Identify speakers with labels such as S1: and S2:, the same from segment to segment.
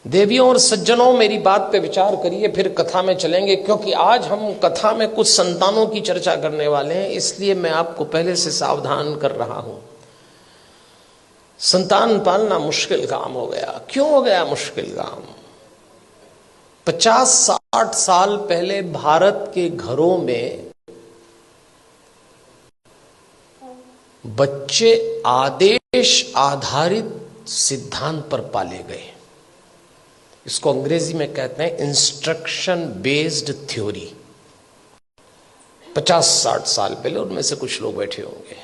S1: देवियों और सज्जनों, मेरी बात पे विचार करिए, फिर कथा में चलेंगे। क्योंकि आज हम कथा में कुछ संतानों की चर्चा करने वाले हैं, इसलिए मैं आपको पहले से सावधान कर रहा हूं। संतान पालना मुश्किल काम हो गया। क्यों हो गया मुश्किल काम? 50-60 साल पहले भारत के घरों में बच्चे आदेश आधारित सिद्धांत पर पाले गए। इसको अंग्रेजी में कहते हैं इंस्ट्रक्शन बेस्ड थ्योरी। 50-60 साल पहले, उनमें से कुछ लोग बैठे होंगे,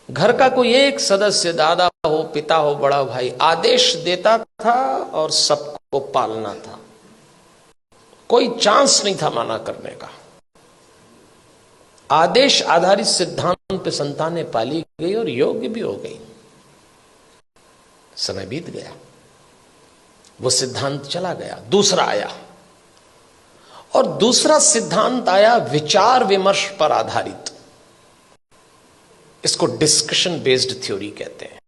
S1: घर का कोई एक सदस्य, दादा हो, पिता हो, बड़ा भाई, आदेश देता था और सबको पालना था। कोई चांस नहीं था माना करने का। आदेश आधारित सिद्धांत पे संतानें पाली गई और योग्य भी हो गई। समय बीत गया, वो सिद्धांत चला गया, दूसरा आया। और दूसरा सिद्धांत आया विचार विमर्श पर आधारित। इसको डिस्कशन बेस्ड थ्योरी कहते हैं।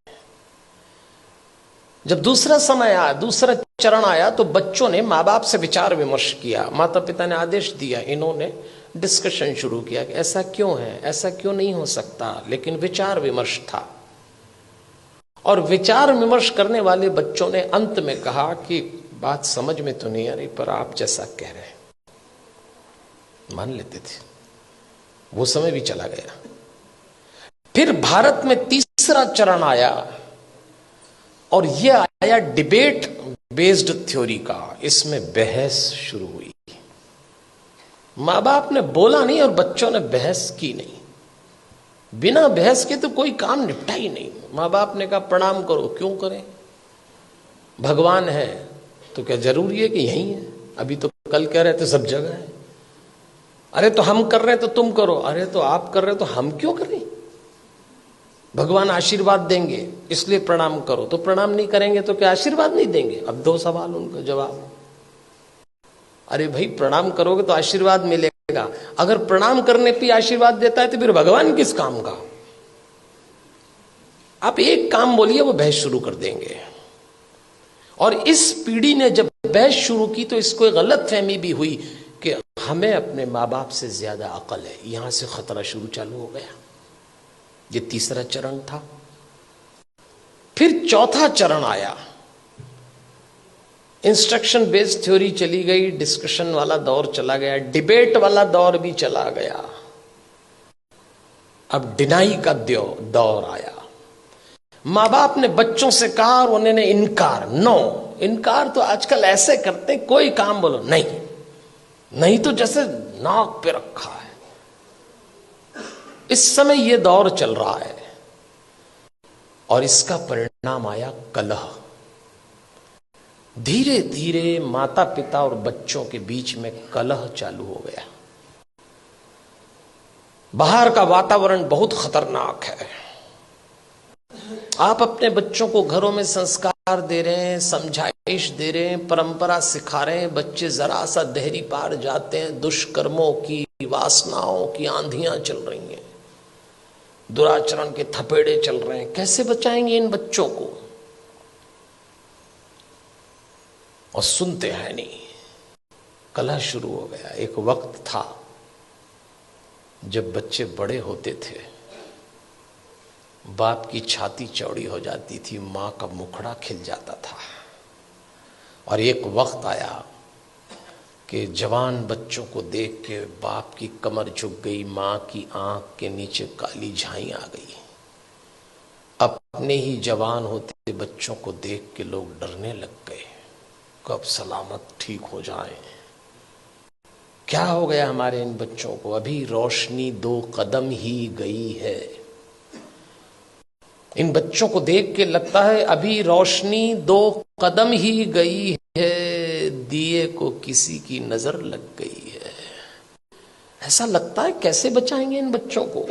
S1: जब दूसरा समय आया, दूसरा चरण आया, तो बच्चों ने मां बाप से विचार विमर्श किया। माता पिता ने आदेश दिया, इन्होंने डिस्कशन शुरू किया कि ऐसा क्यों है, ऐसा क्यों नहीं हो सकता। लेकिन विचार विमर्श था, और विचार विमर्श करने वाले बच्चों ने अंत में कहा कि बात समझ में तो नहीं आ रही, पर आप जैसा कह रहे हैं मान लेते थे। वो समय भी चला गया। फिर भारत में तीसरा चरण आया, और यह आया डिबेट बेस्ड थ्योरी का। इसमें बहस शुरू हुई। मां बाप ने बोला नहीं और बच्चों ने बहस की नहीं। बिना बहस के तो कोई काम निपटा ही नहीं। मां बाप ने कहा प्रणाम करो, क्यों करें? भगवान है तो क्या जरूरी है कि यही है? अभी तो कल कह रहे थे सब जगह है। अरे तो हम कर रहे हैं तो तुम करो। अरे तो आप कर रहे हो तो हम क्यों करें? भगवान आशीर्वाद देंगे इसलिए प्रणाम करो। तो प्रणाम नहीं करेंगे तो क्या आशीर्वाद नहीं देंगे? अब दो सवाल, उनका जवाब। अरे भाई, प्रणाम करोगे तो आशीर्वाद मिलेगा। अगर प्रणाम करने पे आशीर्वाद देता है तो फिर भगवान किस काम का? आप एक काम बोलिए, वो बहस शुरू कर देंगे। और इस पीढ़ी ने जब बहस शुरू की तो इसको एक गलत फहमी भी हुई कि हमें अपने माँ बाप से ज्यादा अकल है। यहां से खतरा शुरू चालू हो गया। ये तीसरा चरण था। फिर चौथा चरण आया। इंस्ट्रक्शन बेस्ड थ्योरी चली गई, डिस्कशन वाला दौर चला गया, डिबेट वाला दौर भी चला गया। अब डिनाई का दौर आया। मां बाप ने बच्चों से कहा और उन्होंने इनकार। नो, इनकार तो आजकल ऐसे करते हैं, कोई काम बोलो नहीं, नहीं तो जैसे नाक पे रखा है। इस समय यह दौर चल रहा है, और इसका परिणाम आया कलह। धीरे धीरे माता पिता और बच्चों के बीच में कलह चालू हो गया। बाहर का वातावरण बहुत खतरनाक है। आप अपने बच्चों को घरों में संस्कार दे रहे हैं, समझाइश दे रहे हैं, परंपरा सिखा रहे हैं। बच्चे जरा सा देहरी पार जाते हैं, दुष्कर्मों की, वासनाओं की आंधियां चल रही हैं, दुराचरण के थपेड़े चल रहे हैं। कैसे बचाएंगे इन बच्चों को? और सुनते हैं नहीं। कलह शुरू हो गया। एक वक्त था जब बच्चे बड़े होते थे, बाप की छाती चौड़ी हो जाती थी, मां का मुखड़ा खिल जाता था। और एक वक्त आया कि जवान बच्चों को देख के बाप की कमर झुक गई, मां की आंख के नीचे काली झाई आ गई। अपने ही जवान होते बच्चों को देख के लोग डरने लग गए, कब सलामत ठीक हो जाए। क्या हो गया हमारे इन बच्चों को? अभी रोशनी 2 कदम ही गई है। इन बच्चों को देख के लगता है अभी रोशनी 2 कदम ही गई है, दिए को किसी की नजर लग गई है। ऐसा लगता है। कैसे बचाएंगे इन बच्चों को?